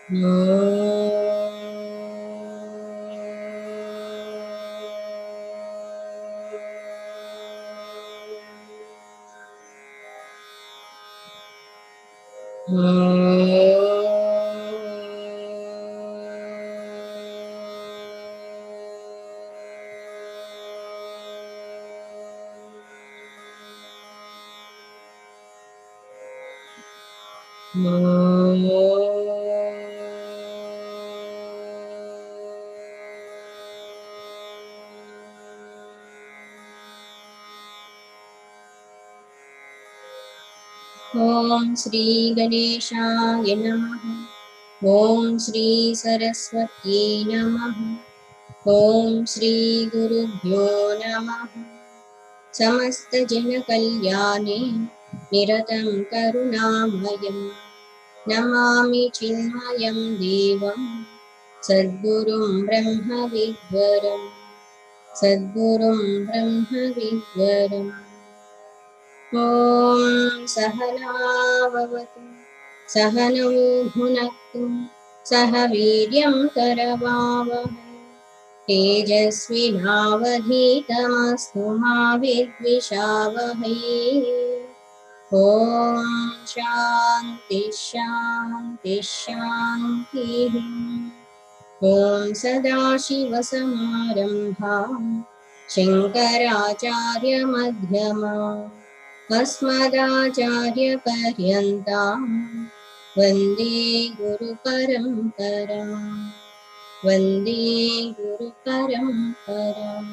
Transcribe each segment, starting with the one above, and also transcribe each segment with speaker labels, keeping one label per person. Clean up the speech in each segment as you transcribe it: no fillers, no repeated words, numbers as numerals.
Speaker 1: ओम श्री गणेशाय नमः। ओम श्री सरस्वती नमः। ओम श्री गुरुभ्यो नमः। समस्त जन कल्याणे निरतं करुणामयं नमामि चिन्मयं देवं सद्गुरुं ब्रह्म विद्वरं सद्गुरुं ब्रह्म विद्वरम्। ॐ सहना भवतु सहनौ भुनक्तु सह वीर्यं करवावहै तेजस्विनावधीतमस्तु मा विद्विषावहै। ॐ शान्ति शान्ति शान्तिः। ॐ सदाशिवसमारम्भां शङ्कराचार्यमध्यमाम् अस्मदाचार्यपर्यन्तां वन्दे गुरुपरम्पराम् वन्दे गुरुपरम्पराम्।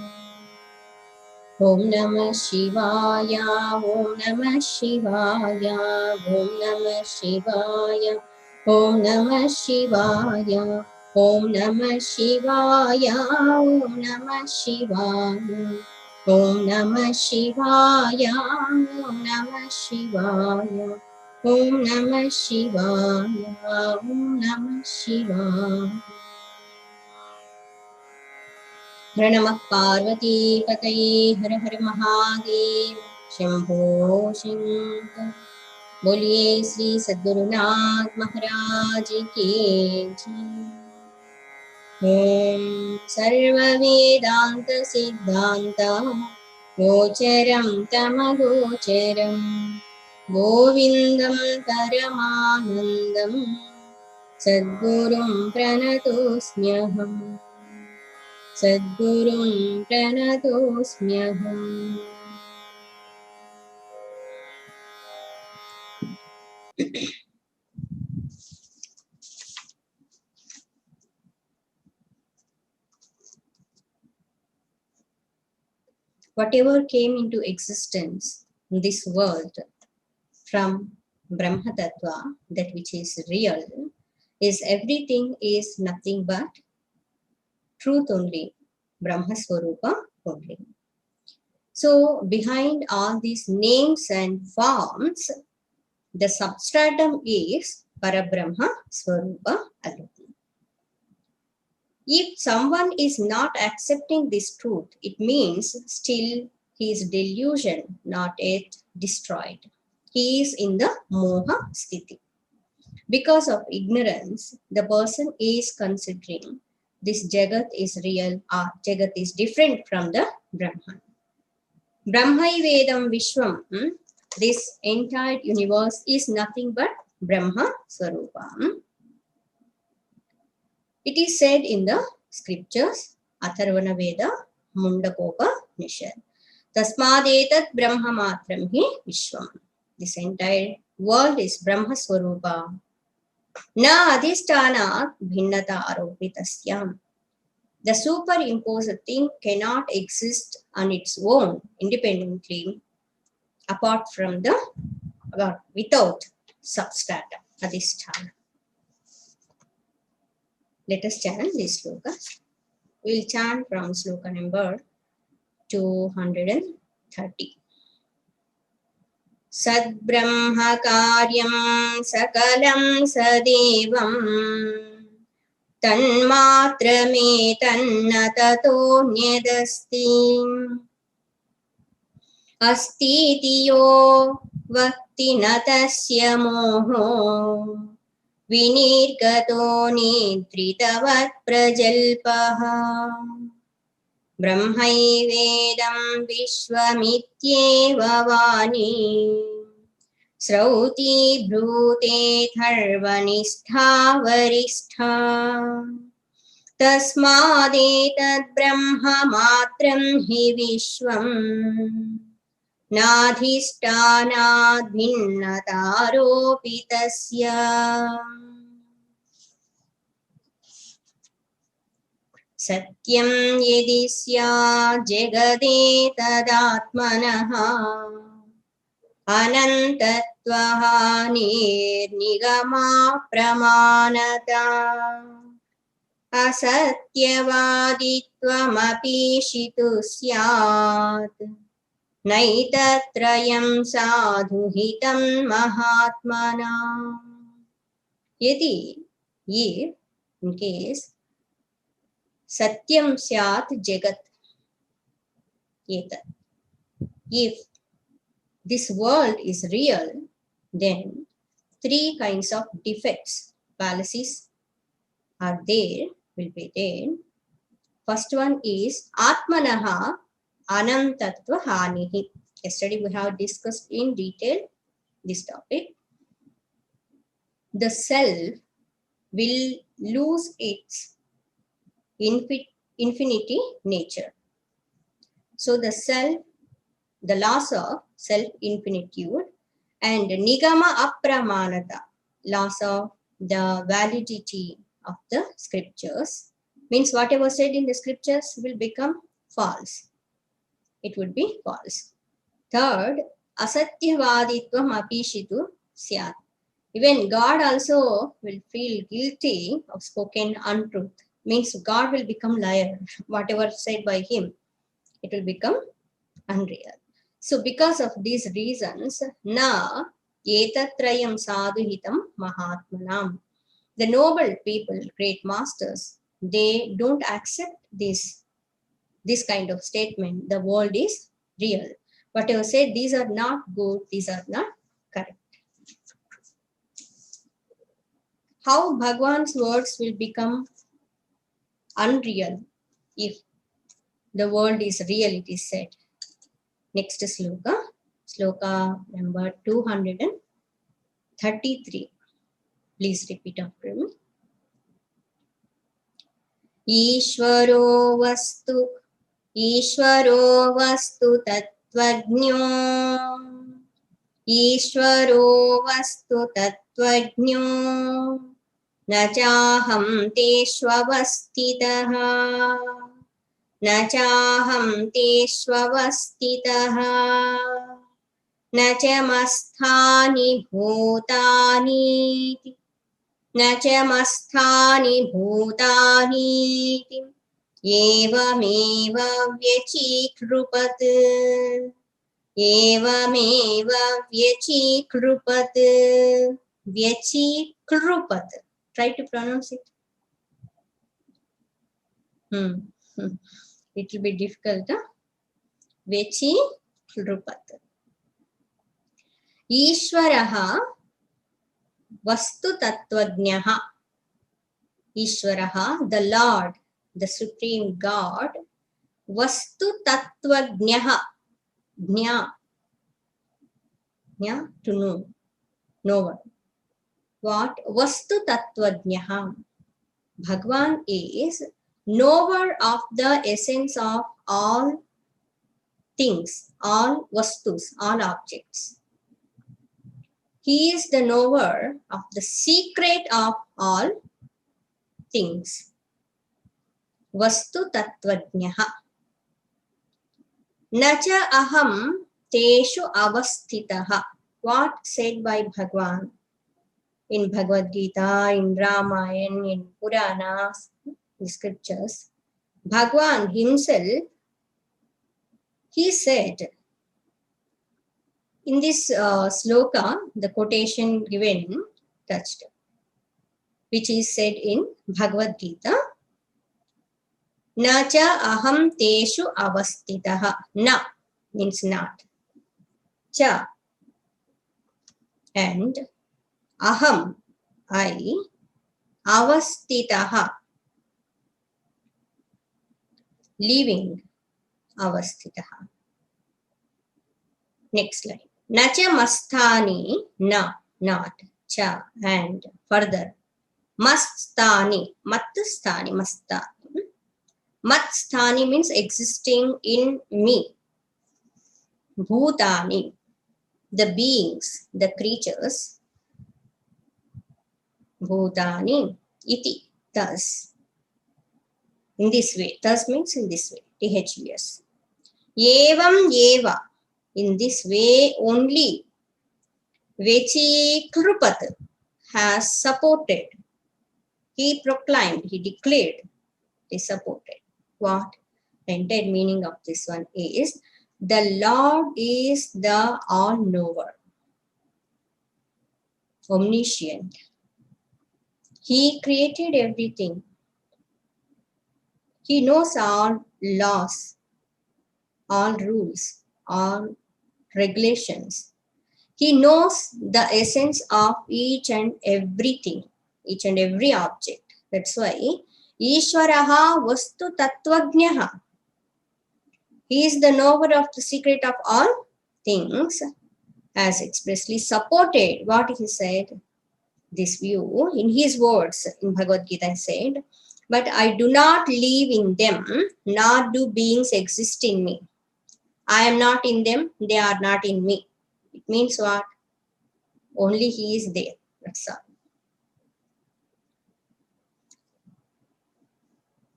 Speaker 1: ॐ नमः शिवाय ॐ नमः शिवाय ॐ नमः शिवाय ॐ नमः शिवाय ॐ नमः शिवाय ॐ नमः शिवाय ॐ नमः शिवाय ॐ नमः शिवाय ॐ नमः शिवाय ॐ नमः शिवाय। हर नमः पार्वती पतये हर हर महादेव शंभो शंकर। बोलिए श्री सद्गुरुनाथ महाराज की जय। ओम सर्व वेदांत सिद्धांत गोचरं तमगोचरं गोविंदं परमानंदं सद्गुरुं प्रणतोऽस्म्यहम् सद्गुरुं प्रणतोऽस्म्यहम्। Whatever came into existence in this world from Brahma Tattva, that which is real, is everything is nothing but truth only, Brahma Swarupa only. So behind all these names and forms, the substratum is Parabrahma Swarupa alone. If someone is not accepting this truth, it means still his delusion not yet destroyed. He is in the moha sthiti. Because of ignorance, the person is considering this Jagat is real or Jagat is different from the Brahman. Brahmai Vedam Vishwam, this entire universe is nothing but Brahma Swarupa. It is said in the scriptures, Atharvana Veda, Mundakopa Nishad. Tasmadetat Brahma Matram Hi Vishwam. This entire world is Brahma Swarupa. Na Adhisthana Bhinnata Aropitasya. The superimposed thing cannot exist on its own independently apart from the without substratum Adhisthana. Let us chant this sloka. We will chant from sloka number 230. Sadbrahma karyam sakalam sadevam tanmatrame tanna tato nyadasti astitiyo vakti natasya moho विनिर्गतो निद्रितवत् प्रजल्पः ब्रह्मैवेदं विश्वमित्येव वाणी श्रौति ब्रूते थर्वनिष्ठा वरिष्ठा तस्मादेतद् ब्रह्म मात्रं हि विश्वम् नाधिष्ठानाद् भिन्नतारोऽपि तस्य सत्यं यदि स्यात् जगदेतदात्मनः अनन्तत्वहानिर्निगमा असत्यवादित्वमपीशितु स्यात् नैतत्त्रयं साधुहितं महात्मना यदि if in case satyam syat jagat etat if this world is real then three kinds of defects fallacies are there will be there. First one is atmanaha anantatva hanihi. Yesterday we have discussed in detail this topic. The self will lose its infinity nature. So the self, the loss of self infinitude, and nigama apramanata, loss of the validity of the scriptures, means whatever said in the scriptures will become false. It would be false. Third, asatyavaditvam apishitu syat. Even God also will feel guilty of spoken untruth. Means God will become liar. Whatever said by him, it will become unreal. So because of these reasons, na etatrayam sadhuhitam mahatmanam. The noble people, great masters, they don't accept this kind of statement. The world is real. Whatever said, these are not good, these are not correct. How Bhagwan's words will become unreal if the world is real, it is said. Next sloka, sloka number 233. Please repeat after me. Ishvaro vastu tattvajño Ishvaro vastu tattvajño न चाहं तेष्वस्थितः न चाहं तेष्वस्थितः न च मस्थानि भूतानि न च मस्थानि भूतानि एवमेव व्यचीकृपत् एवमेव व्यचीकृपत् व्यचीकृपत्. Try to pronounce it. It will be difficult. Vechikrupat. Ishvaraha vastu tattvajnaha. Ishvaraha, the Lord, the Supreme God. Vastu tattvajnaha. Jna. Jna, to know. Knower. What? Vastu tattvajnaha. Bhagwan is knower of the essence of all things, all vastus, all objects. He is the knower of the secret of all things. Vastu tattvajnaha. Nacha aham teshu avasthitaha. What said by Bhagwan? In Bhagavad Gita, in Ramayana, in Puranas, the scriptures, Bhagwan himself, he said, in this sloka, the quotation given, touched, which is said in Bhagavad Gita, Na cha aham teshu avastitaha. Na means not. Cha and aham, I avastitaha, living avastitaha. Next line. Nacha mastani, na, not, cha, and further. Mastani, matstani, mastani. Matstani means existing in me. Bhutani, the beings, the creatures. Bhutani, iti, thus. In this way. Thus means in this way. THUS. Evam eva, in this way only. Vechikrupat, has supported. He proclaimed, he declared, he supported. What? The entire meaning of this one is, the Lord is the all-knower, omniscient. He created everything. He knows all laws, all rules, all regulations. He knows the essence of each and everything, each and every object. That's why Ishwaraha Vastu Tattvajnaha. He is the knower of the secret of all things, as expressly supported what he said. This view in his words in Bhagavad Gita said, but I do not live in them, nor do beings exist in me. I am not in them, they are not in me. It means what? Only he is there. That's all.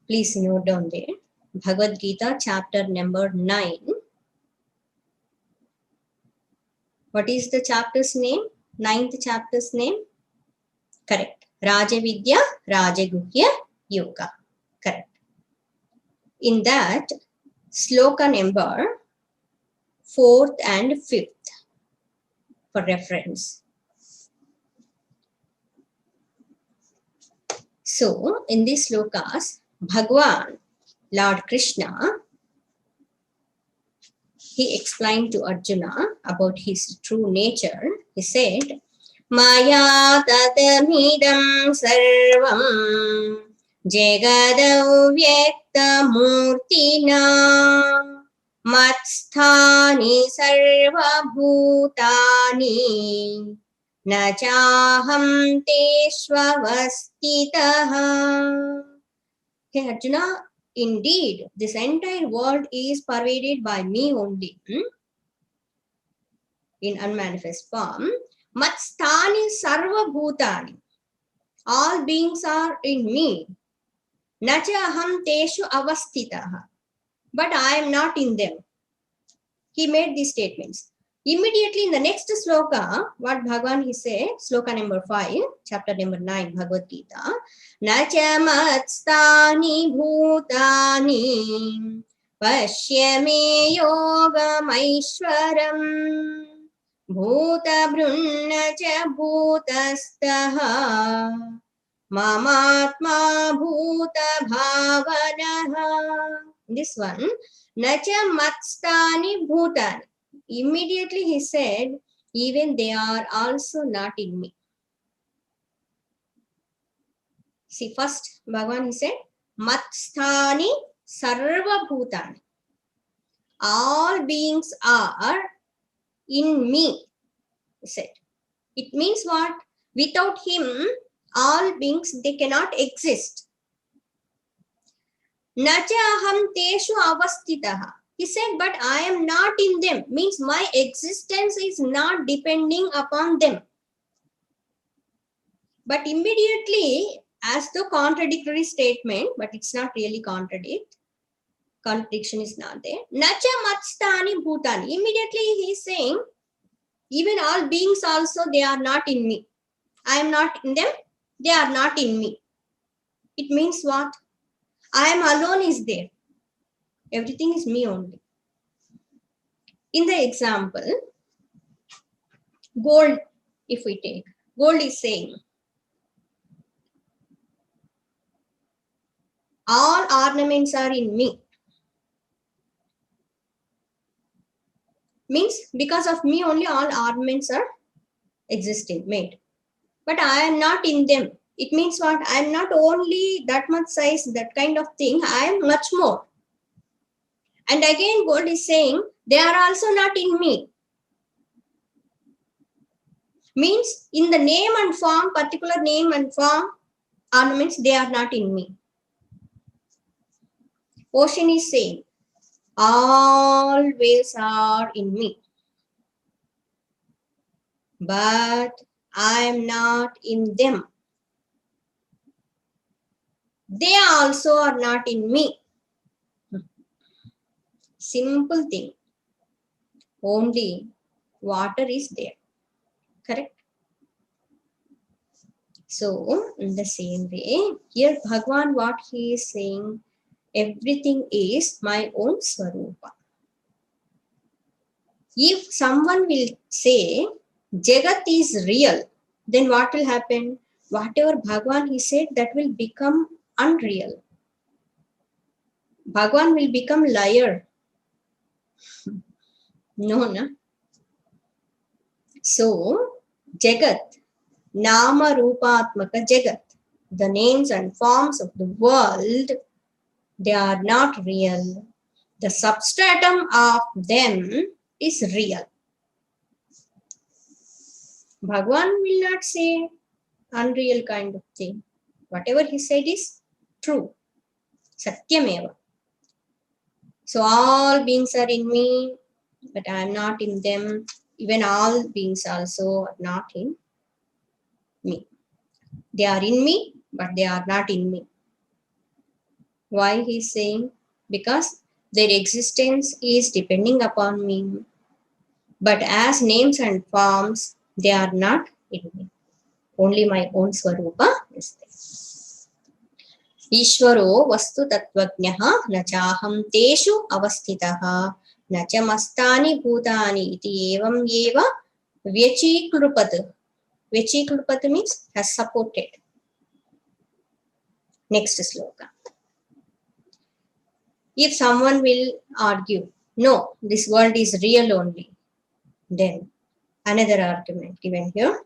Speaker 1: Please note down there. Bhagavad Gita chapter number 9. What is the chapter's name? 9th chapter's name? Correct. Rajavidya Rajaguhya Yoga. Correct. In that, sloka number 4th and 5th for reference. So, in these slokas, Bhagwan, Lord Krishna, he explained to Arjuna about his true nature. He said, Maya tatamidam sarvam jagadav vyakta murtina matsthani sarva bhutani na chaham teshvavastitaha. Hey Arjuna, indeed, this entire world is pervaded by me only, in unmanifest form. Matsthani sarva bhutani. All beings are in me. Nacha aham teshu avastitaha. But I am not in them. He made these statements. Immediately in the next sloka, what Bhagavan he said, sloka number 5, chapter number 9, Bhagavad Gita, Nacha matstani bhutani pashyame yogamaishwaram bhuta brunna cha bhutastaha mamatma bhuta bhavanaha. This one, Nacha matstani bhutani. Immediately he said, even they are also not in me. See, first Bhagavan he said, Matsthani sarva bhutani. All beings are in me, he said. It means what? Without him, all beings, they cannot exist. Nacha aham teshu avastitaha. He said, but I am not in them. Means my existence is not depending upon them. But immediately, as the contradictory statement, but it's not really contradiction is not there. Nacha matstani bhutani. Immediately he is saying, even all beings also, they are not in me. I am not in them. They are not in me. It means what? I am alone is there. Everything is me only. In the example, gold, if we take, gold is saying, all ornaments are in me. Means because of me only all ornaments are existing, made. but I am not in them. It means what? I am not only that much size, that kind of thing. I am much more. And again, God is saying, they are also not in me. Means in the name and form, particular name and form, ornaments, they are not in me. Ocean is saying, all waves are in me. But I am not in them. They also are not in me. Simple thing. Only water is there. Correct? So, in the same way, here Bhagwan, what he is saying, everything is my own Swarupa. If someone will say, Jagat is real, then what will happen? Whatever Bhagwan he said, that will become unreal. Bhagwan will become liar. No. So, Jagat, Nama Rupatmaka Jagat, the names and forms of the world, they are not real. The substratum of them is real. Bhagwan will not say unreal kind of thing. Whatever he said is true. Satyameva. So all beings are in me, but I am not in them. Even all beings also are not in me. They are in me, but they are not in me. Why he is saying? Because their existence is depending upon me. But as names and forms, they are not in me. Only my own Swarupa is there. Ishvaro vastu tattvajnaha na chaham teshu avasthitaha na cha mastani bhutani iti evam eva vyachikrupat. Vyachikrupat means has supported. Next sloka. If someone will argue, no, this world is real only, then another argument given here.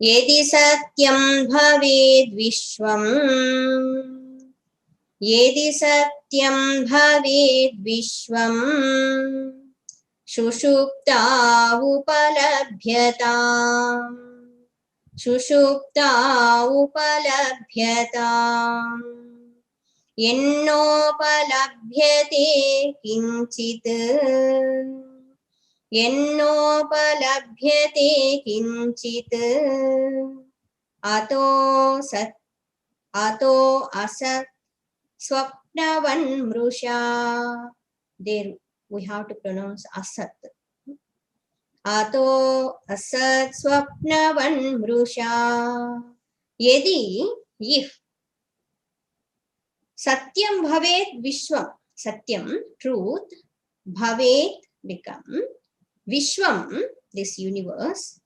Speaker 1: Yedi satyam bhaved vishwam. Yedi satyam bhaved vishwam. Shushupta upalabhyatam. Shushupta upalabhyatam. Yennopalabhyate kinchit. Yennopalabhyate kinchit. Ato asat swapnavan mrusha. There we have to pronounce asat. Ato asat swapnavan mrusha. Yedi, if Satyam bhavet vishwam. Satyam, truth. Bhavet, become. Vishwam, this universe.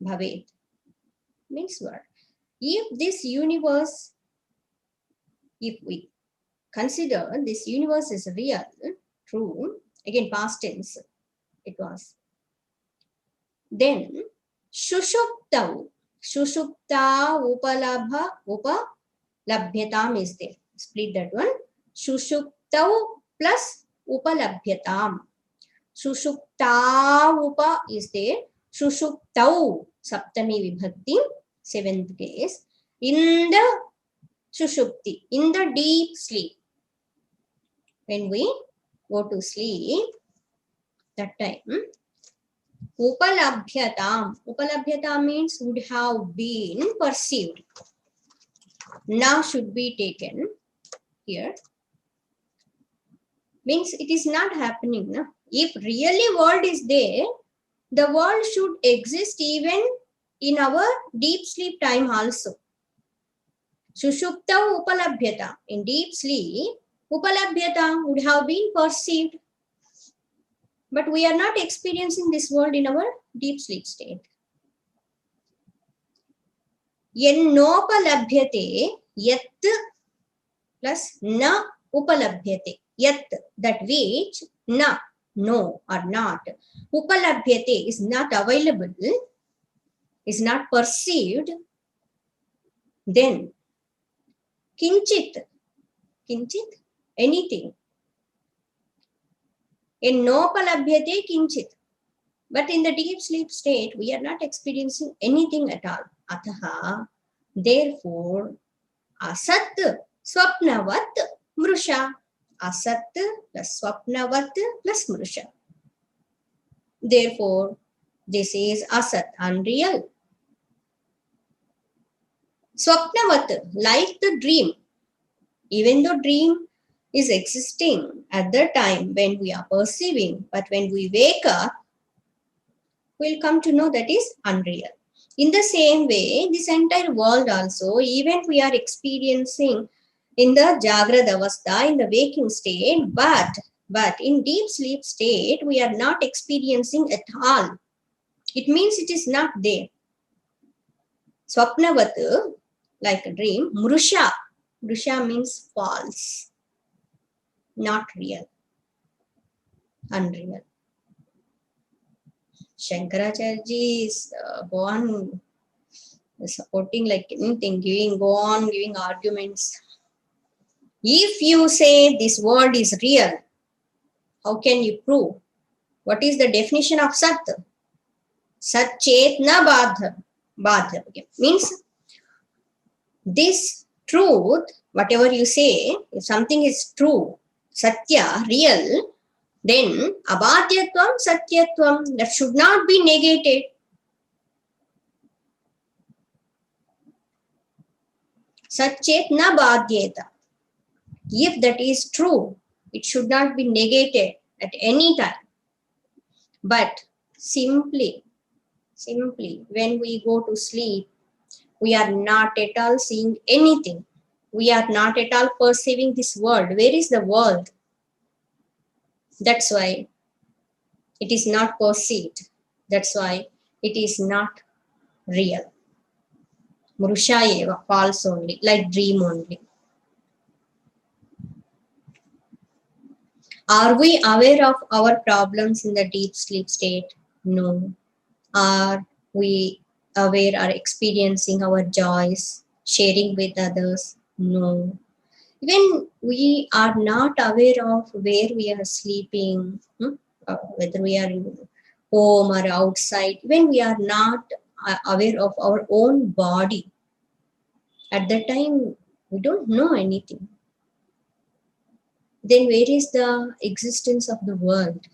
Speaker 1: Bhavet means what? If this universe, if we consider this universe is real, true, again past tense it was, then shushupta upalabhyatam is there. Split that one. Shushuptau plus upalabhyatam. Shushupta upa is there. Shushuptau, Saptami Vibhakti, 7th case. In the Shushupti, in the deep sleep. When we go to sleep, that time, upalabhyatam. Upalabhyatam means would have been perceived. Now should be taken here. Means it is not happening. No? If really world is there, the world should exist even in our deep sleep time also. Sushupta upalabhyata. In deep sleep, upalabhyata would have been perceived. But we are not experiencing this world in our deep sleep state. Yennopalabhyate, yat plus na upalabhyate. Yat, that which, na, no or not. Upalabhyate is not available. is not perceived, then kinchit, anything. In nopalabhyate kinchit. But in the deep sleep state, we are not experiencing anything at all. Ataha, therefore, asat swapnavat mrusha. Asat plus swapnavat plus mrusha. Therefore, this is asat, unreal. Swapnavat, like the dream. Even though dream is existing at the time when we are perceiving, but when we wake up, we'll come to know that is unreal. In the same way, this entire world also, even we are experiencing in the Jagrada Avastha, in the waking state, but in deep sleep state, we are not experiencing at all. It means it is not there. Swapnavat, like a dream. Mrusha. Mrusha means false. Not real. Unreal. Shankaracharyaji is go on supporting like anything, go on giving arguments. If you say this world is real, how can you prove? What is the definition of Sat? Sat Chetna Badha. Means this truth, whatever you say, if something is true, Satya, real, then Abhadyatvam, Satyatvam, that should not be negated. Satchet na badhyeta. If that is true, it should not be negated at any time. But simply, when we go to sleep, we are not at all seeing anything. We are not at all perceiving this world. Where is the world? That's why it is not perceived. That's why it is not real. Mrusha eva, false only, like dream only. Are we aware of our problems in the deep sleep state? No. Are we aware or experiencing our joys, sharing with others? No. Even we are not aware of where we are sleeping, whether we are in home or outside. When we are not aware of our own body, at that time we don't know anything. Then where is the existence of the world?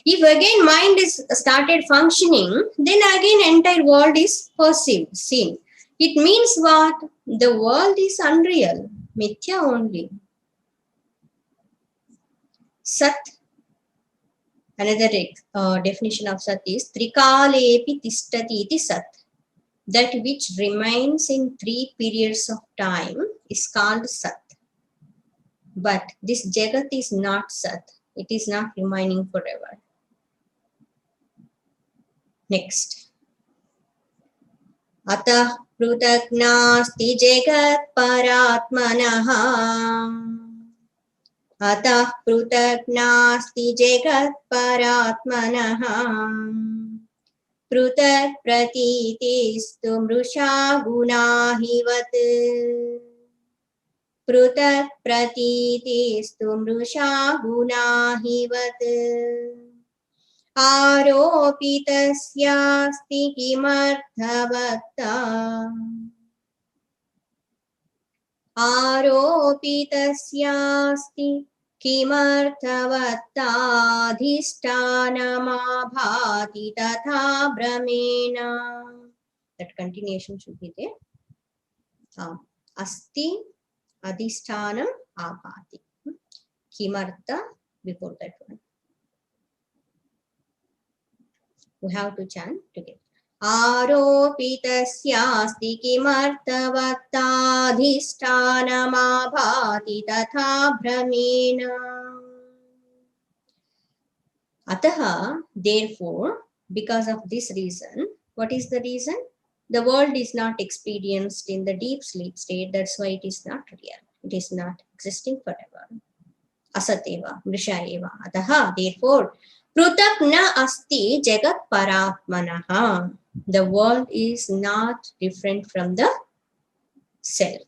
Speaker 1: If again mind is started functioning, then again entire world is perceived, seen. It means what? The world is unreal, mithya only. Sat, another definition of Sat is Trikalepi tishtati iti Sat. That which remains in 3 periods of time is called Sat. But this Jagat is not Sat. It is not remaining forever. Next. Atah prutak nasti jagat paratmanaha. Atah prutak nasti jagat paratmanaha. Prutak pratitistu mrusha gunahivat. Prutak pratitistu mrusha gunahivat. Aropitasyaasti kimarthavakta. Aropitasyaasti kimarthavakta adhishtanamabhati tatha brahmena. That continuation should be there. Asti adhishtanam abhati. Kimartha before that one. We have to chant together. Aropitasyaasti kimartavattadhishtanamabhati tatha brahmena. Ataha, therefore, because of this reason, what is the reason? The world is not experienced in the deep sleep state. That's why it is not real. It is not existing forever. Asateva, mrisha eva. Ataha, therefore, Prutak na asti jagat paratmanaha. The world is not different from the self.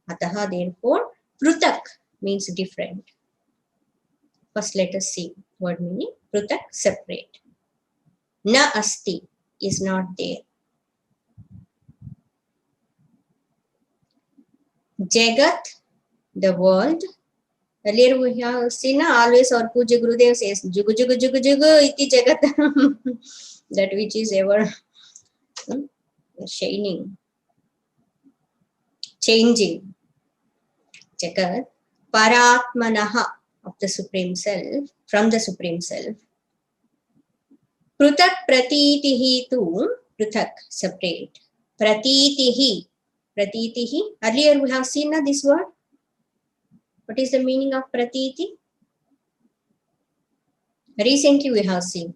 Speaker 1: Ataha, therefore, prutak means different. First, let us see word meaning. Prutak, separate. Na asti is not there. Jagat, the world. Earlier we have seen always our Puja Gurudev says Jugu Jugu Jugu Jugu iti Jagat. That which is ever shining, changing. Jagat, Paratmanaha, of the Supreme Self, from the Supreme Self. Prutak pratitihi tu, prutak, separate. Pratitihi, pratitihi. Earlier we have seen this word. What is the meaning of pratiti? Recently we have seen.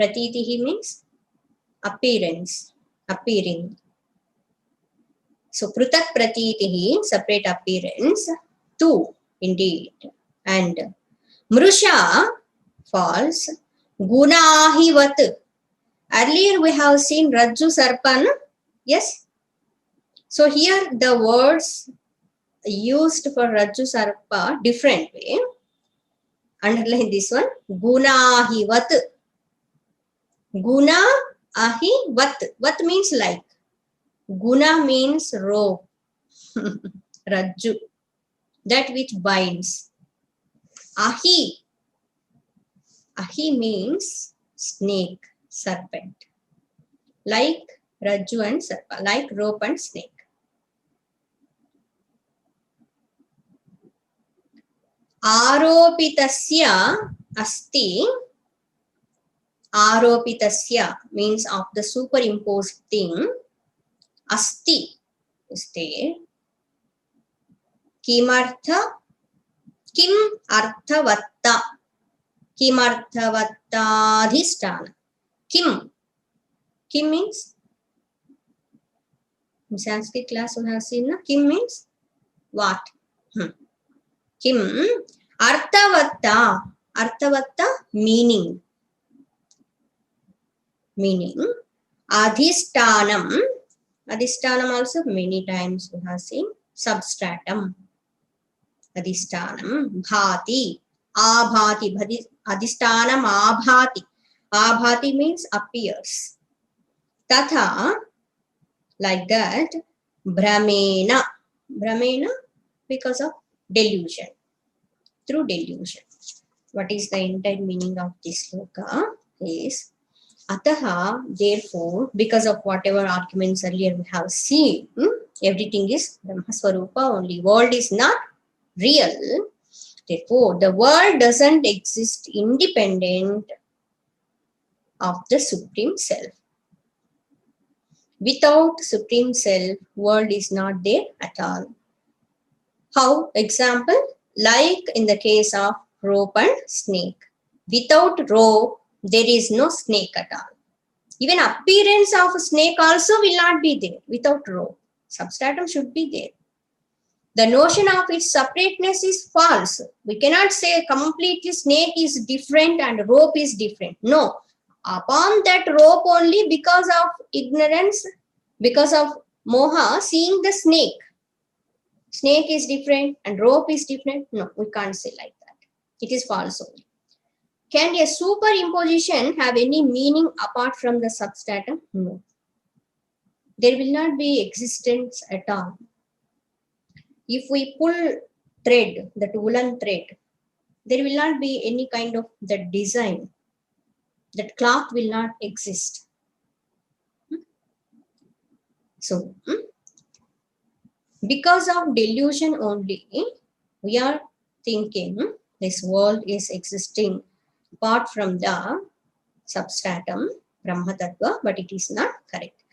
Speaker 1: Pratitihi means appearance, appearing. So prutak pratitihi, separate appearance, tu, indeed. And mrusha, false. Gunahivat. Earlier we have seen Rajju Sarpan. Yes. So here the words used for Rajju Sarpa different way. Underline this one. Gunahivat. Guna ahi vat. Vat means like. Guna means rope. Rajju. That which binds. Ahi. Ahi means snake, serpent. Like Rajju and Sarpa. Like rope and snake. Aropitasya asti. Aropitasya means of the superimposed thing. Asti is there. Kimartha. Kim arthavatta. Kimarthavattadhisthana. Kim. Kim means, in Sanskrit class we have seen, Kim means what? Kim. Arthavatta. Arthavatta, meaning. Meaning. Adhisthanam. Adhisthanam also many times we have seen. Substratum. Adhisthanam. Bhati. Abhati. Adhisthanam abhati. Abhati means appears. Tatha, like that. Brahmena. Brahmena, because of delusion. Through delusion. What is the entire meaning of this sloka? Is Ataha, therefore, because of whatever arguments earlier we have seen, everything is Brahmaswarupa only. World is not real. Therefore, the world doesn't exist independent of the Supreme Self. Without Supreme Self, world is not there at all. How? Example, like in the case of rope and snake. Without rope, there is no snake at all. Even appearance of a snake also will not be there without rope. Substratum should be there. The notion of its separateness is false. We cannot say completely snake is different and rope is different. No. Upon that rope only, because of ignorance, because of moha, seeing the snake. Snake is different and rope is different. No, we can't say like that. It is false only. Can a superimposition have any meaning apart from the substratum? No. There will not be existence at all. If we pull thread, that woolen thread, there will not be any kind of that design. That cloth will not exist. So, because of delusion only, we are thinking this world is existing apart from the substratum, Brahma Tattva, but it is not correct.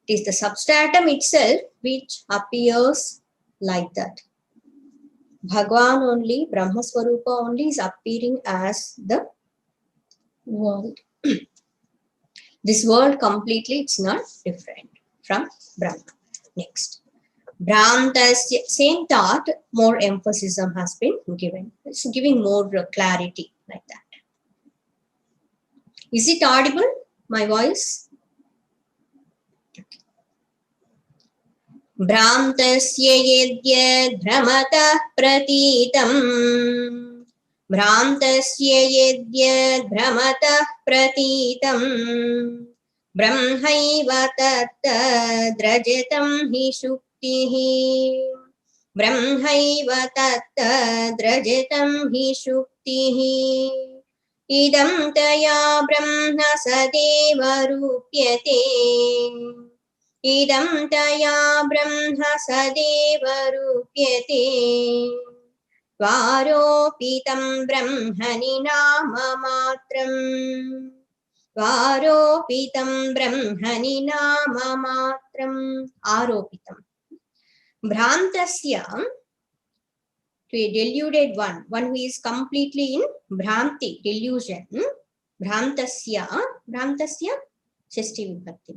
Speaker 1: It is the substratum itself which appears like that. Bhagwan only, Brahma Swarupa only is appearing as the world. This world completely, it's not different from Brahma. Next. Brahmantasya, same thought, more emphasis has been given. It's giving more clarity. like that. Is it audible, my voice? Bhrantasya yedyad bhramatah pratitam. Bhrantasya yedyad bhramatah pratitam. Brahmaiva tattadrajatam hi shuktihi. Brahmaiva tattadrajatam hi shuktihi. Idam taya brahma sadeva rupyate. Idam taya brahma sadeva rupyate. Tvaropitam brahmani nama matram. Tvaropitam brahmani nama matram. Aropitam. Bhrantasya, to a deluded one who is completely in bhranti, delusion. Bhrantasya, Shashti Vibhakti.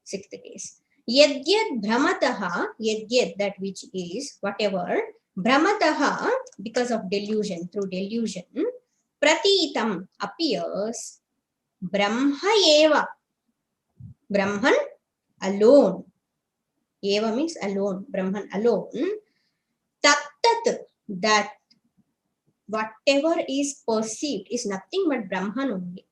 Speaker 1: Sixth case. Yadyad bhramataha, yadyad, that which is, whatever, bhramataha, because of delusion, through delusion, pratitam, appears, brahma eva, Brahman alone. Eva means alone, Brahman alone. Tattat, that whatever is perceived is nothing but Brahman only.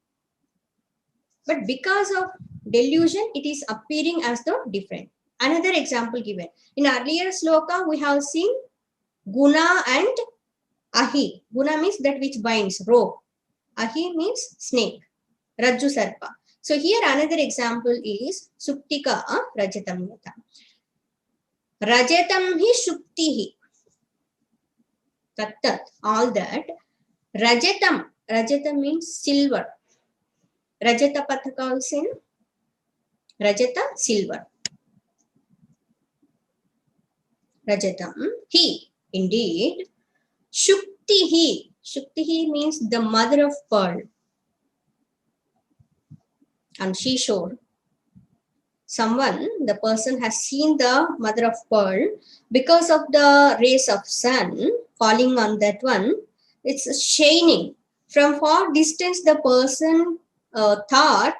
Speaker 1: But because of delusion, it is appearing as though different. Another example given. In earlier sloka, we have seen guna and ahi. Guna means that which binds, rope. Ahi means snake, rajju sarpa. So here another example is Suptika Rajatam Yata. Rajatam hi Shuktihi. Tattat, all that. Rajatam means silver. Rajata Pathaka also in Rajata, silver. Rajatam, he, indeed. Shuktihi. Shuktihi means the mother of pearl. And she showed someone, the person has seen the mother of pearl because of the rays of sun falling on that one. It's shining. From far distance, the person thought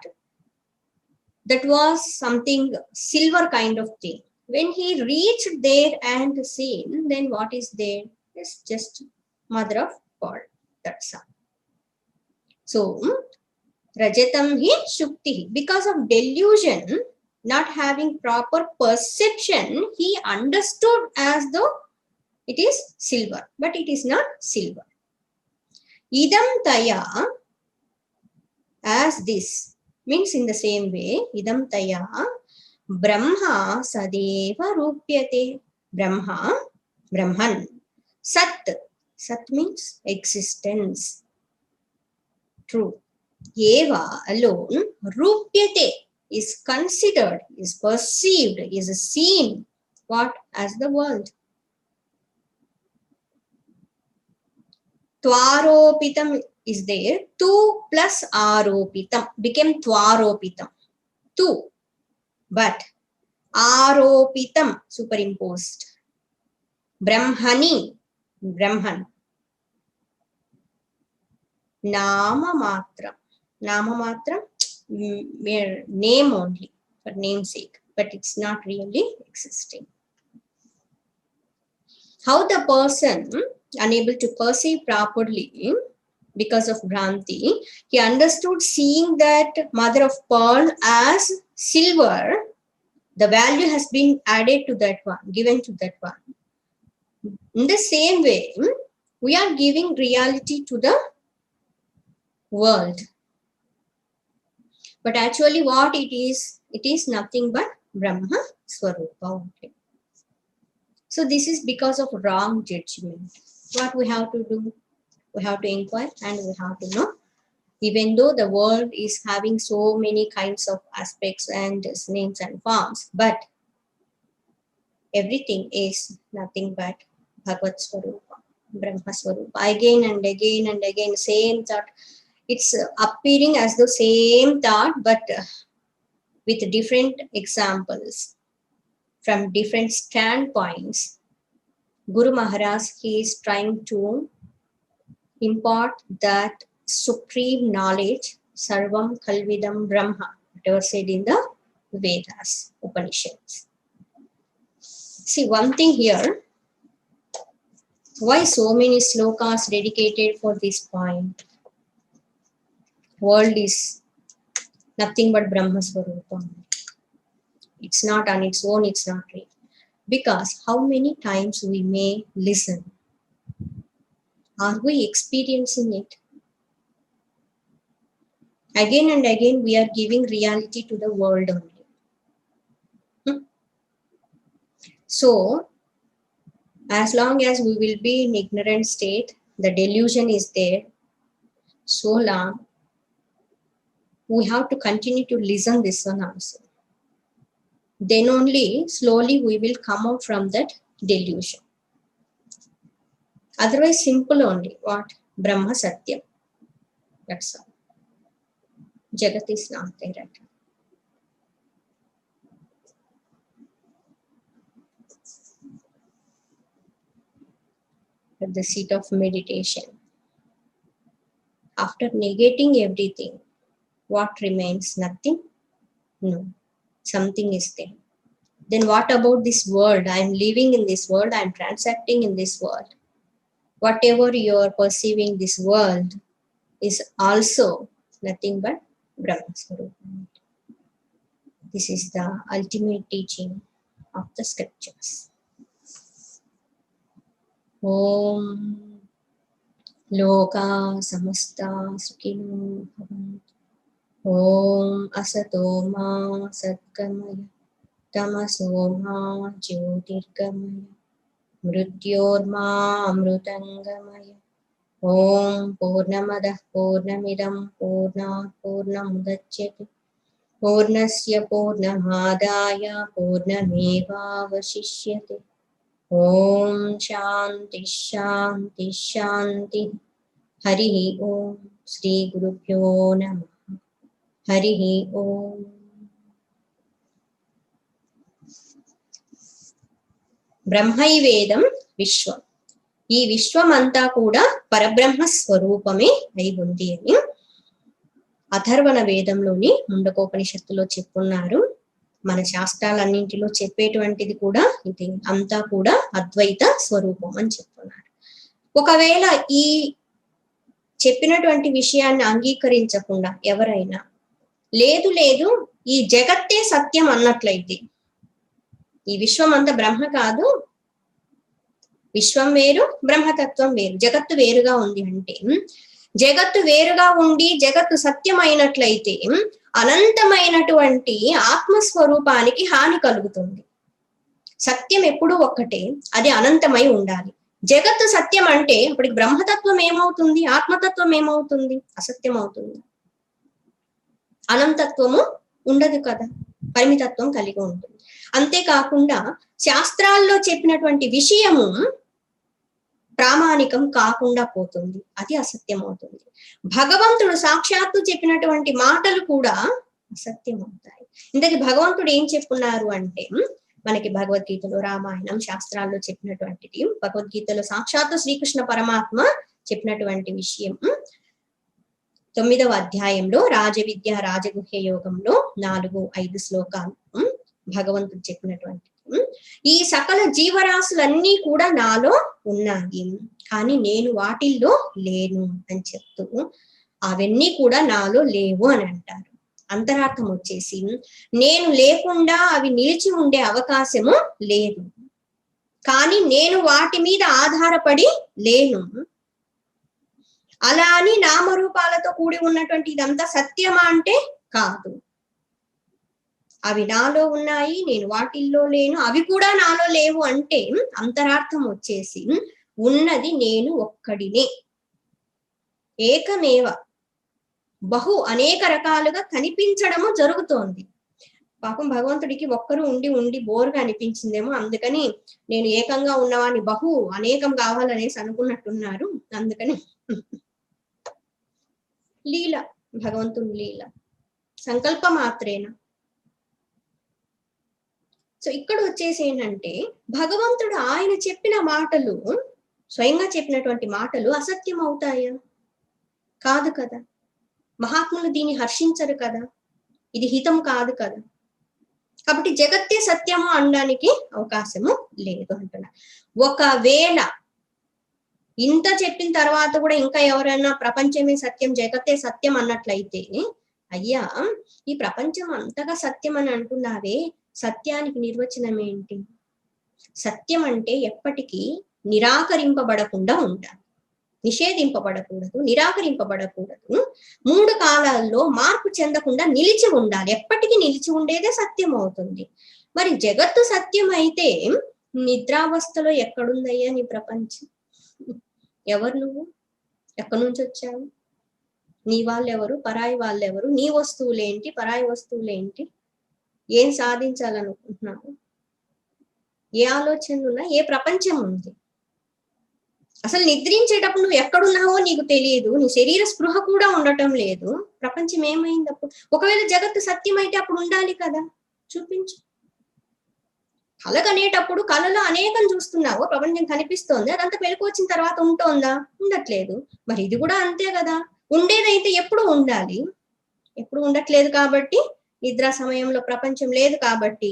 Speaker 1: that was something silver kind of thing. When he reached there and seen, then what is there? It's just mother of pearl. That's all. So, Rajatam hi Shukti. Because of delusion, not having proper perception, he understood as though it is silver, but it is not silver. Idam taya, as this, means in the same way, idam taya, Brahma sadeva rupyate. Brahman. Sat means existence, truth. Eva alone, rupyate, is considered, is perceived, is seen, what? As the world. Tvaropitam is there. Tu plus aropitam became tvaropitam. Tu. But aropitam, superimposed. Brahmani, Brahman. Nama matra. Nama matra, mere name only, for namesake, but it's not really existing. How the person, unable to perceive properly because of Bhranti, he understood seeing that mother of pearl as silver, the value has been added to that one, given to that one. In the same way, we are giving reality to the world. But actually what it is nothing but Brahma Swarupa. Okay. So this is because of wrong judgment. What we have to do? We have to inquire and we have to know. Even though the world is having so many kinds of aspects and names and forms, but everything is nothing but Bhagavad Swarupa, Brahma Swarupa. Again and again and again, same thought. It's appearing as the same thought, but with different examples from different standpoints. Guru Maharaj, he is trying to impart that supreme knowledge, Sarvam Kalvidam Brahma, whatever said in the Vedas, Upanishads. See, one thing here, why so many slokas dedicated for this point? World is nothing but Brahma Swarupam. It's not on its own, it's not real. Because how many times we may listen? Are we experiencing it? Again and again we are giving reality to the world only. So, as long as we will be in ignorant state, the delusion is there, so long we have to continue to listen this one also. Then only slowly we will come out from that delusion. Otherwise, simple only. What? Brahma Satyam. That's all. Jagat is not there at all. At the seat of meditation, after negating everything, what remains? Nothing? No. Something is there. Then what about this world? I am living in this world, I am transacting in this world. Whatever you are perceiving this world is also nothing but Brahma Swarupa. This is the ultimate teaching of the scriptures. Om Loka Samasta Sukhino Bhavantu. Om Asato Ma Satgamaya Tamaso Ma Jyotirgamaya Mrityorma Amrutangamaya. Om Purnamadah Purnamidam Purnat Purnamudachyate Purnasya Purnamadaya Purnamevavashishyate. Om Shanti Shanti Shanti. Hari Om. Shri Gurubhyo Namah. Hari Om. బ్రహ్మైవేదం విశ్వం. ఈ విశ్వం అంతా కూడా పరబ్రహ్మ స్వరూపమే అయి ఉంది అని అథర్వణ వేదంలోని ముండకోపనిషత్తులో చెప్పున్నారు. మన శాస్త్రాలన్నింటిలో చెప్పేటువంటిది కూడా ఇది, అంతా కూడా అద్వైత స్వరూపం అని చెప్తున్నారు. ఒకవేళ ఈ చెప్పినటువంటి విషయాన్ని అంగీకరించకుండా ఎవరైనా లేదు లేదు ఈ జగత్తే సత్యం అన్నట్లయితే, ఈ విశ్వం అంతా బ్రహ్మ కాదు, విశ్వం వేరు బ్రహ్మతత్వం వేరు, జగత్తు వేరుగా ఉంది అంటే, జగత్తు వేరుగా ఉండి జగత్తు సత్యమైనట్లయితే అనంతమైనటువంటి ఆత్మస్వరూపానికి హాని కలుగుతుంది. సత్యం ఎప్పుడూ ఒక్కటే, అది అనంతమై ఉండాలి. జగత్తు సత్యం అంటే అప్పటికి బ్రహ్మతత్వం ఏమవుతుంది, ఆత్మతత్వం ఏమవుతుంది, అసత్యం అవుతుంది. అనంతత్వము ఉండదు కదా, పరిమితత్వం కలిగి ఉంటుంది. అంతేకాకుండా శాస్త్రాల్లో చెప్పినటువంటి విషయము ప్రామాణికం కాకుండా పోతుంది, అది అసత్యం అవుతుంది. భగవంతుడు సాక్షాత్తు చెప్పినటువంటి మాటలు కూడా అసత్యం అవుతాయి. ఇంతకీ భగవంతుడు ఏం చెప్పున్నారు అంటే, మనకి భగవద్గీతలో, రామాయణం, శాస్త్రాల్లో చెప్పినటువంటిది, భగవద్గీతలో సాక్షాత్తు శ్రీకృష్ణ పరమాత్మ చెప్పినటువంటి విషయం 9వ అధ్యాయంలో రాజవిద్య రాజగుహ్య యోగంలో 4-5 శ్లోకాలు భగవంతుడు చెప్పినటువంటి, ఈ సకల జీవరాశులన్నీ కూడా నాలో ఉన్నాయి, కానీ నేను వాటిల్లో లేను అని చెప్తూ అవన్నీ కూడా నాలో లేవు అని అంటారు. అంతరార్థం వచ్చేసి, నేను లేకుండా అవి నిలిచి ఉండే అవకాశము లేదు, కానీ నేను వాటి మీద ఆధారపడి లేను. అలా అని నామరూపాలతో కూడి ఉన్నటువంటి ఇదంతా సత్యమా అంటే కాదు. అవి నాలో ఉన్నాయి, నేను వాటిల్లో లేను, అవి కూడా నాలో లేవు అంటే అంతరార్థం వచ్చేసి, ఉన్నది నేను ఒక్కడినే, ఏకమేవ, బహు అనేక రకాలుగా కనిపించడము జరుగుతోంది. పాపం భగవంతుడికి ఒక్కరు ఉండి ఉండి బోరుగా అనిపించిందేమో, అందుకని నేను ఏకంగా ఉన్నవాడిని బహు అనేకం కావాలనేసి అనుకున్నట్టున్నారు. అందుకని లీల, భగవంతుని లీల, సంకల్ప మాత్రేనా. సో ఇక్కడ వచ్చేసి ఏంటంటే, భగవంతుడు ఆయన చెప్పిన మాటలు స్వయంగా చెప్పినటువంటి మాటలు అసత్యం అవుతాయా? కాదు కదా. మహాత్ములు దీన్ని హర్షించరు కదా, ఇది హితం కాదు కదా. కాబట్టి జగత్తే సత్యము అనడానికి అవకాశము లేదు అంటున్నా. ఒకవేళ ఇంత చెప్పిన తర్వాత కూడా ఇంకా ఎవరైనా ప్రపంచమే సత్యం, జగత్తే సత్యం అన్నట్లయితే, అయ్యా ఈ ప్రపంచం అంతగా సత్యం అని అంటున్నావే, సత్యానికి నిర్వచనం ఏంటి? సత్యం అంటే ఎప్పటికీ నిరాకరింపబడకుండా ఉండాలి, నిషేధింపబడకూడదు, నిరాకరింపబడకూడదు, 3 కాలాల్లో మార్పు చెందకుండా నిలిచి ఉండాలి. ఎప్పటికీ నిలిచి ఉండేదే సత్యం అవుతుంది. మరి జగత్తు సత్యం అయితే నిద్రావస్థలో ఎక్కడుందయ్యా నీ ప్రపంచం? ఎవరు నువ్వు? ఎక్కడి నుంచి వచ్చావు? నీ వాళ్ళెవరు, పరాయి వాళ్ళెవరు? నీ వస్తువులేంటి, పరాయి వస్తువులేంటి? ఏం సాధించాలనుకుంటున్నావు? ఏ ఆలోచనలు ఉన్నా, ఏ ప్రపంచం ఉంది? అసలు నిద్రించేటప్పుడు నువ్వు ఎక్కడున్నావో నీకు తెలియదు, నీ శరీర స్పృహ కూడా ఉండటం లేదు. ప్రపంచం ఏమైంది అప్పుడు? ఒకవేళ జగత్తు సత్యం అయితే అప్పుడు ఉండాలి కదా, చూపించు. కళ కనేటప్పుడు కళలో అనేకం చూస్తున్నావు, ప్రపంచం కనిపిస్తోంది, అదంతా వెలుగు వచ్చిన తర్వాత ఉంటోందా? ఉండట్లేదు. మరి ఇది కూడా అంతే కదా. ఉండేదైతే ఎప్పుడు ఉండాలి, ఎప్పుడు ఉండట్లేదు. కాబట్టి నిద్రా సమయంలో ప్రపంచం లేదు కాబట్టి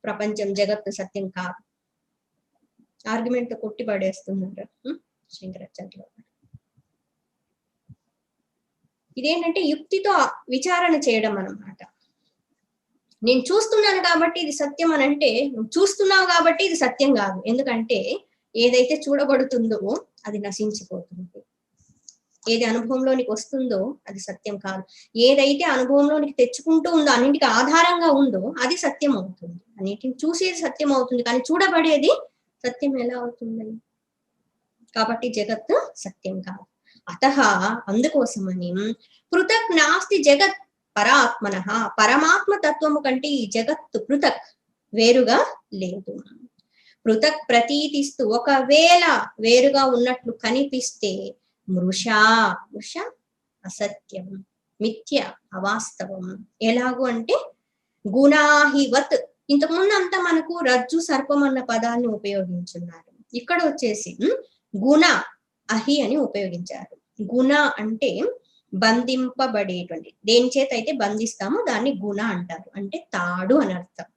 Speaker 1: ప్రపంచం జగత్తు సత్యం కాదు. ఆర్గ్యుమెంట్ కొట్టి పడేస్తున్నారు శంకరాచార్యులు. ఇదేంటంటే యుక్తితో విచారణ చేయడం అన్నమాట. నేను చూస్తున్నాను కాబట్టి ఇది సత్యం అని అంటే, నువ్వు చూస్తున్నావు కాబట్టి ఇది సత్యం కాదు. ఎందుకంటే ఏదైతే చూడబడుతుందో అది నశించిపోతుంది. ఏది అనుభవంలోనికి వస్తుందో అది సత్యం కాదు. ఏదైతే అనుభవంలోనికి తెచ్చుకుంటూ ఉందో, అన్నింటికి ఆధారంగా ఉందో అది సత్యం అవుతుంది. అన్నింటిని చూసేది సత్యం అవుతుంది, కానీ చూడబడేది సత్యం ఎలా అవుతుంది? కాబట్టి జగత్తు సత్యం కాదు. అతః అందుకోసమని పృథక్ నాస్తి జగత్ పరాత్మన, పరమాత్మ తత్వము కంటే ఈ జగత్తు పృథక్, వేరుగా లేదు. పృథక్ ప్రతీతిస్తూ ఒకవేళ వేరుగా ఉన్నట్లు కనిపిస్తే మృష అసత్యం, మిథ్య, అవాస్తవం. ఎలాగూ అంటే గుణాహివత్. ఇంతకుముందు అంతా మనకు రజ్జు సర్పం అన్న పదాన్ని ఉపయోగించున్నారు. ఇక్కడ వచ్చేసి గుణ అహి అని ఉపయోగించారు. గుణ అంటే బంధింపబడేటువంటి, దేని చేత అయితే బంధిస్తామో దాన్ని గుణ అంటారు, అంటే తాడు అని అర్థం.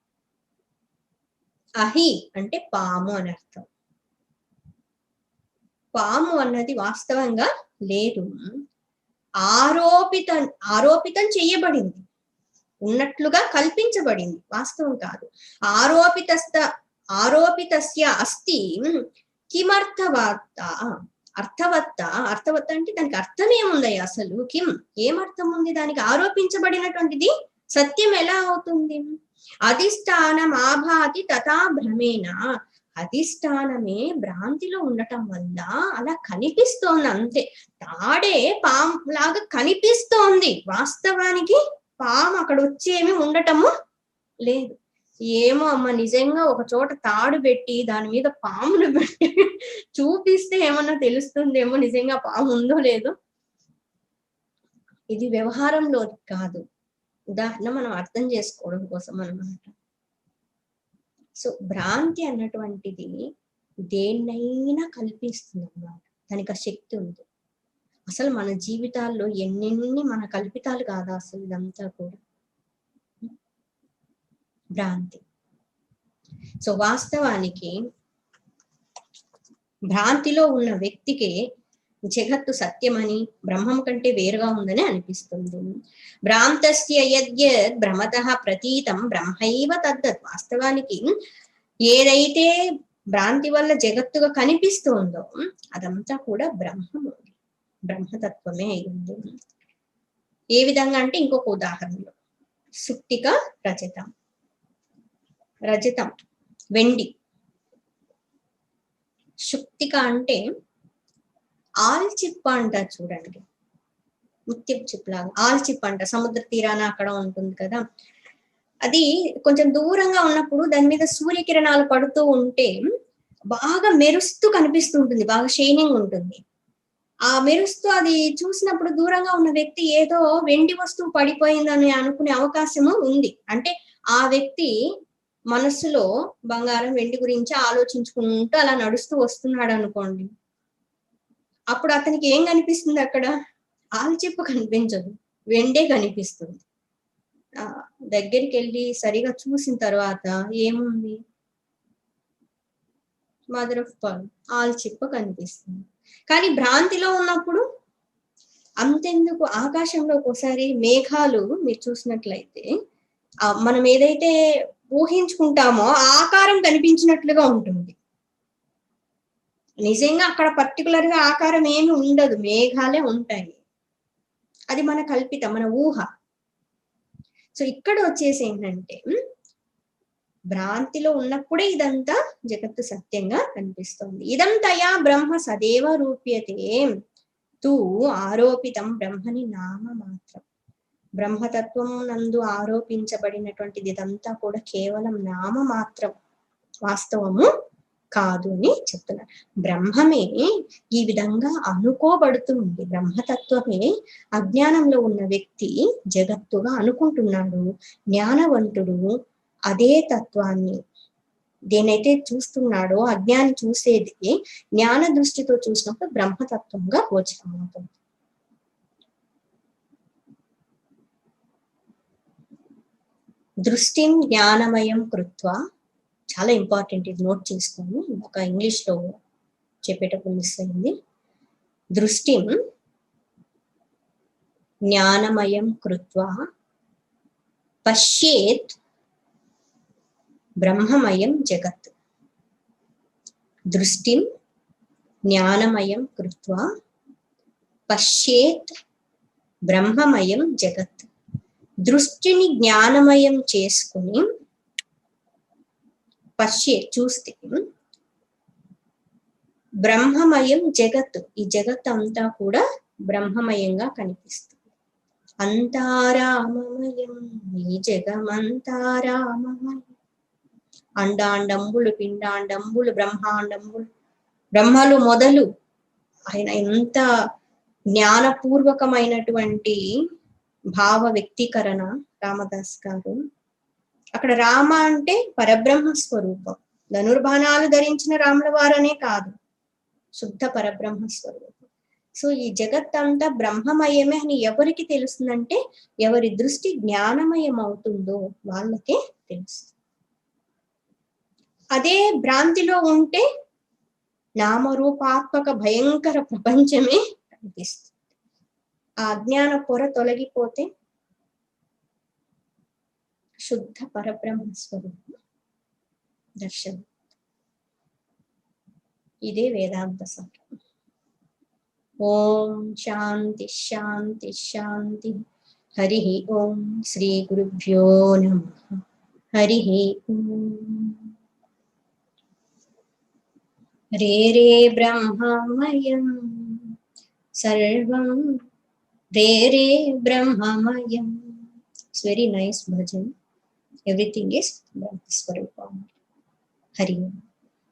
Speaker 1: అహి అంటే పాము అని అర్థం. పాము అన్నది వాస్తవంగా లేదు, ఆరోపితం చేయబడింది, ఉన్నట్లుగా కల్పించబడింది, వాస్తవం కాదు. ఆరోపితస్య అస్తి కిమర్థవత్త. అర్థవత్త అంటే దానికి అర్థం ఏముందయ్యా అసలు? కిం, ఏమర్థం ఉంది దానికి? ఆరోపించబడినటువంటిది సత్యం ఎలా అవుతుంది? అధిష్టానం ఆభాతి తథా భ్రమేణ. అధిష్టానమే భ్రాంతిలో ఉండటం వల్ల అలా కనిపిస్తోంది అంతే. తాడే పాము లాగా కనిపిస్తోంది, వాస్తవానికి పాము అక్కడ వచ్చేమి ఉండటము లేదు. ఏమో అమ్మ, నిజంగా ఒక చోట తాడు పెట్టి దాని మీద పామును పెట్టి చూపిస్తే ఏమన్నా తెలుస్తుందేమో నిజంగా పాము ఉందో లేదో. ఇది వ్యవహారంలో కాదు, ఉదాహరణ మనం అర్థం చేసుకోవడం కోసం అన్నమాట. సో భ్రాంతి అన్నటువంటిది దేన్నైనా కల్పిస్తుంది అన్నమాట, దానికి ఆ శక్తి ఉంది. అసలు మన జీవితాల్లో ఎన్నెన్ని మన కల్పితాలు కాదా అసలు ఇదంతా కూడా భ్రాంతి. సో వాస్తవానికి భ్రాంతిలో ఉన్న వ్యక్తికి జగత్తు సత్యమని, బ్రహ్మం కంటే వేరుగా ఉందని అనిపిస్తుంది. భ్రాంతస్య యద్యద్ భ్రమతః ప్రతీతం బ్రహ్మైవ తద్దత్. వాస్తవానికి ఏదైతే భ్రాంతి వల్ల జగత్తుగా కనిపిస్తుందో అదంతా కూడా బ్రహ్మము, బ్రహ్మతత్వమే అయింది. ఏ విధంగా అంటే ఇంకొక ఉదాహరణలో, సుక్తిక రజతం. రజతం వెండి, శుక్తిక అంటే ఆల్చిప్ప అంటారు చూడండి, ముత్యపు చిప్ లాగా ఆల్చిప్ప అంట, సముద్ర తీరాన అక్కడ ఉంటుంది కదా. అది కొంచెం దూరంగా ఉన్నప్పుడు దాని మీద సూర్యకిరణాలు పడుతూ ఉంటే బాగా మెరుస్తూ కనిపిస్తూ ఉంటుంది, బాగా షైనింగ్ ఉంటుంది. ఆ మెరుస్తూ అది చూసినప్పుడు దూరంగా ఉన్న వ్యక్తి ఏదో వెండి వస్తువు పడిపోయిందని అనుకునే అవకాశము ఉంది. అంటే ఆ వ్యక్తి మనస్సులో బంగారం వెండి గురించి ఆలోచించుకుంటూ అలా నడుస్తూ వస్తున్నాడు అనుకోండి, అప్పుడు అతనికి ఏం కనిపిస్తుంది అక్కడ? ఆల్చిప్ప కనిపించదు, వెండే కనిపిస్తుంది. దగ్గరికి వెళ్ళి సరిగా చూసిన తర్వాత ఏముంది? మదర్ ఆఫ్ పర్ల్, ఆల్చిప్ప కనిపిస్తుంది. కానీ భ్రాంతిలో ఉన్నప్పుడు అంతెందుకు, ఆకాశంలో ఒకసారి మేఘాలు మీరు చూసినట్లయితే మనం ఏదైతే ఊహించుకుంటామో ఆ ఆకారం కనిపించినట్లుగా ఉంటుంది. నిజంగా అక్కడ పర్టికులర్ గా ఆకారం ఏమి ఉండదు, మేఘాలే ఉంటాయి. అది మన కల్పితం, మన ఊహ. సో ఇక్కడ వచ్చేసి ఏంటంటే భ్రాంతిలో ఉన్నప్పుడే ఇదంతా జగత్తు సత్యంగా కనిపిస్తుంది. ఇదంతయా బ్రహ్మ సదేవ రూప్యతే తూ ఆరోపితం బ్రహ్మని నామ మాత్రం. బ్రహ్మతత్వం నందు ఆరోపించబడినటువంటిది ఇదంతా కూడా కేవలం నామ మాత్రం, వాస్తవము కాదు అని చెప్తున్నారు. బ్రహ్మమే ఈ విధంగా అనుకోబడుతుంది. బ్రహ్మతత్వమే అజ్ఞానంలో ఉన్న వ్యక్తి జగత్తుగా అనుకుంటున్నాడు. జ్ఞానవంతుడు అదే తత్వాన్ని, దేనైతే చూస్తున్నాడో అజ్ఞాని చూసేది జ్ఞాన దృష్టితో చూసినప్పుడు బ్రహ్మతత్వంగా గోచరమవుతుంది. దృష్టిం జ్ఞానమయం కృత్వా, చాలా ఇంపార్టెంట్, ఇది నోట్ చేసుకోండి, ఒక ఇంగ్లీష్ లో చెప్పేటప్పుడు మిస్ అయింది. దృష్టిం జ్ఞానమయం కృత్వా పశ్యేత్ బ్రహ్మమయం జగత్. దృష్టిం జ్ఞానమయం కృత్వా పశ్యేత్ బ్రహ్మమయం జగత్. దృష్టిని జ్ఞానమయం చేసుకుని చూస్తే బ్రహ్మమయం జగత్, ఈ జగత్ అంతా కూడా బ్రహ్మమయంగా కనిపిస్తుంది. అంతారామమయం ఈ జగమంతారామమయం. అండాండంబులు పిండాండంబులు బ్రహ్మాండంబులు, బ్రహ్మలు మొదలు ఆయన ఎంత జ్ఞానపూర్వకమైనటువంటి భావ వ్యక్తీకరణ రామదాస్ గారు. అక్కడ రామ అంటే పరబ్రహ్మ స్వరూపం, ధనుర్బాణాలు ధరించిన రాముల వారనే కాదు, శుద్ధ పరబ్రహ్మ స్వరూపం. సో ఈ జగత్ అంతా బ్రహ్మమయమే అని ఎవరికి తెలుస్తుందంటే ఎవరి దృష్టి జ్ఞానమయం అవుతుందో వాళ్ళకే తెలుస్తుంది. అదే భ్రాంతిలో ఉంటే నామరూపాత్మక భయంకర ప్రపంచమే కనిపిస్తుంది. ఆ అజ్ఞాన పొర తొలగిపోతే శుద్ధ పరబ్రహ్మ స్వరూపం దర్శనం. ఇదే వేదాంత సారం. ఓం శాంతి శాంతి శాంతి. హరి ఓం. శ్రీ గురుభ్యో నమః. హరి ఓం. రే రే బ్రహ్మమయం సర్వం, రే రే బ్రహ్మమయం. It's very nice bhajan. Everything is Brahma Swarupa. Hari Om.